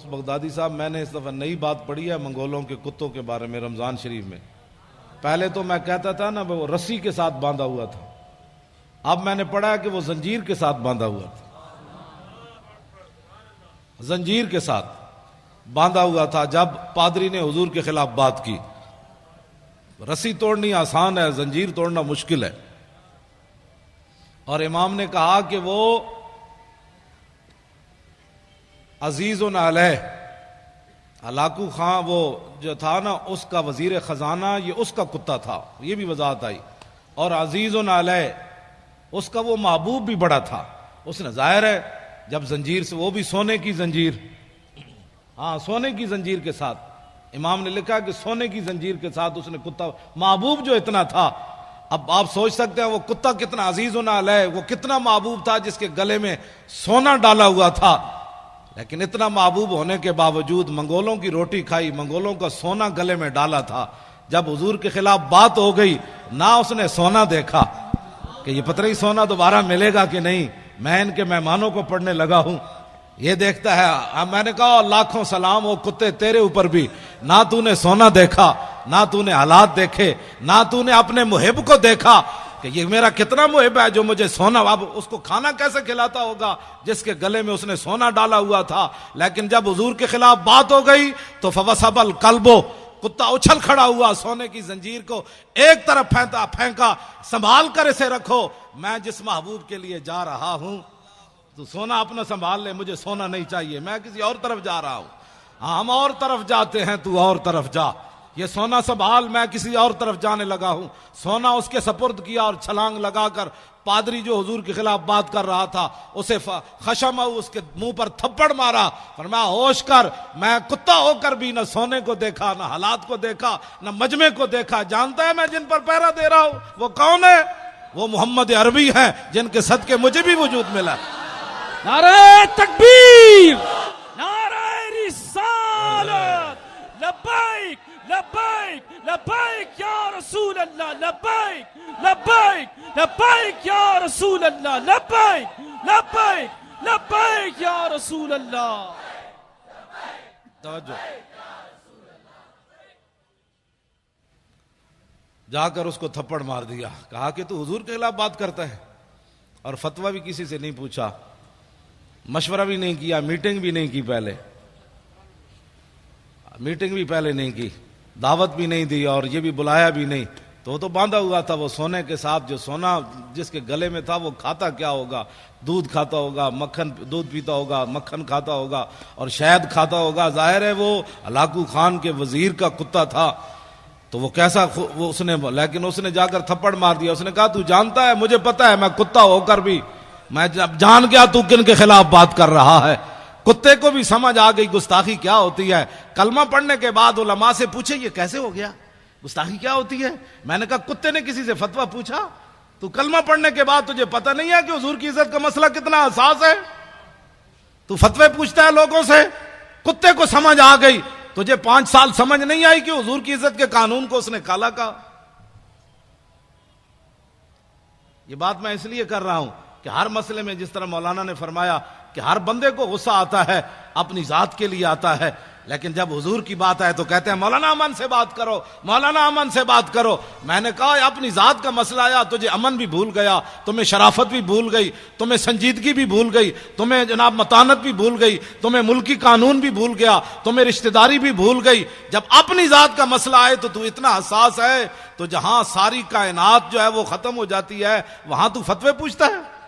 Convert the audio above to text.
Baghdadi साहब, मैंने इस दफ़ा नई बात पढ़ी है मंगोलों के कुत्तों के बारे में रमज़ान शरीफ में। पहले तो मैं कहता था ना वो रस्सी के साथ बांधा हुआ था, अब मैंने पढ़ा है कि वो जंजीर के साथ बांधा हुआ था। जंजीर के साथ बांधा हुआ था जब पादरी ने हुजूर के खिलाफ बात की। रस्सी तोड़नी आसान है, जंजीर तोड़ना मुश्किल है। और इमाम ने कहा कि वो अजीज़ुन अलैह, हलाकू खां वो जो था ना उसका वजीर खजाना, ये उसका कुत्ता था, ये भी वजाहत आई। और अजीज़ुन अलैह उसका वो महबूब भी बड़ा था। उसने जाहिर है जब जंजीर से, वो भी सोने की जंजीर, हाँ सोने की जंजीर के साथ, इमाम ने लिखा कि सोने की जंजीर के साथ उसने कुत्ता, महबूब जो इतना था। अब आप सोच सकते हैं वो कुत्ता कितना अजीज़ुन अलैह, वो कितना महबूब था जिसके गले में सोना डाला हुआ था। लेकिन इतना महबूब होने के बावजूद मंगोलों की रोटी खाई, मंगोलों का सोना गले में डाला था। जब हुजूर के खिलाफ बात हो गई ना, उसने सोना देखा कि ये पतरी सोना दोबारा मिलेगा कि नहीं। मैं इनके मेहमानों को पढ़ने लगा हूं, ये देखता है। मैंने कहा लाखों सलाम हो कुत्ते तेरे ऊपर भी, ना तूने सोना देखा, ना तूने हालात देखे, ना तूने अपने मुहिब को देखा कि ये मेरा कितना मुहिब है जो मुझे सोना। अब उसको खाना कैसे खिलाता होगा जिसके गले में उसने सोना डाला हुआ था। लेकिन जब हुजूर के खिलाफ बात हो गई तो फवसबल कल्बो, कुत्ता उछल खड़ा हुआ, सोने की जंजीर को एक तरफ फेंका, संभाल कर इसे रखो, मैं जिस महबूब के लिए जा रहा हूं तो सोना अपना संभाल ले, मुझे सोना नहीं चाहिए, मैं किसी और तरफ जा रहा हूं। हाँ हम और तरफ जाते हैं, तू और तरफ जा, ये सोना संभाल, मैं किसी और तरफ जाने लगा हूं। सोना उसके सपुर्द किया और छलांग लगाकर पादरी जो हुजूर के खिलाफ बात कर रहा था उसे खशम उसके मुंह पर थप्पड़ मारा। फरमाया होश कर, मैं कुत्ता होकर भी न सोने को देखा, न हालात को देखा, न मजमे को देखा। जानता है मैं जिन पर पहरा दे रहा हूं वो कौन है? वो मोहम्मद अरबी है जिनके सदके मुझे भी वजूद मिला। नारे तकबीर, नारे रिसालत, लब्बैक लब्बैक लब्बैक या रसूल अल्लाह, लब्बैक लब्बैक लब्बैक या रसूल अल्लाह, लब्बैक लब्बैक लब्बैक या रसूल अल्लाह। तवज्जो, जाकर उसको थप्पड़ मार दिया, कहा कि तू हुजूर के खिलाफ बात करता है। और फतवा भी किसी से नहीं पूछा, मशवरा भी नहीं किया, मीटिंग भी नहीं की, पहले मीटिंग भी पहले नहीं की, दावत भी नहीं दी और ये भी बुलाया भी नहीं। तो बांधा हुआ था वो सोने के साथ। जो सोना जिसके गले में था वो खाता क्या होगा? दूध खाता होगा, मक्खन, दूध पीता होगा, मक्खन खाता होगा और शहद खाता होगा। जाहिर है वो हलाकू खान के वजीर का कुत्ता था, तो वो कैसा वो उसने, लेकिन उसने जाकर थप्पड़ मार दिया। उसने कहा तू जानता है, मुझे पता है, मैं कुत्ता होकर भी मैं जब जान गया तू किन के खिलाफ बात कर रहा है। कुत्ते को भी समझ आ गई गुस्ताखी क्या होती है। कलमा पढ़ने के बाद उलमा से पूछे ये कैसे हो गया, गुस्ताखी क्या होती है? मैंने कहा कुत्ते ने किसी से फतवा पूछा? तू कलमा पढ़ने के बाद तुझे पता नहीं है कि हुजूर की इज्जत का मसला कितना हसास है? तू फतवे पूछता है लोगों से। कुत्ते को समझ आ गई, तुझे 5 साल समझ नहीं आई कि हुजूर की इज्जत के कानून को उसने काला कहा। ये बात मैं इसलिए कर रहा हूं कि हर मसले में जिस तरह मौलाना ने फरमाया कि हर बंदे को गुस्सा आता है, अपनी जात के लिए आता है, लेकिन जब हुजूर की बात आए तो कहते हैं मौलाना अमन से बात करो, मौलाना अमन से बात करो। मैंने कहा अपनी जात का मसला आया, तुझे अमन भी भूल गया, तुम्हें शराफत भी भूल गई, तुम्हें संजीदगी भी भूल गई, तुम्हें जनाब मतानत भी भूल गई, तुम्हें मुल्की कानून भी भूल गया, तुम्हें रिश्तेदारी भी भूल गई। जब अपनी जात का मसला आए तो तू इतना हसास है, तो जहां सारी कायनात जो है वो खत्म हो जाती है वहां तू फतवे पूछता है।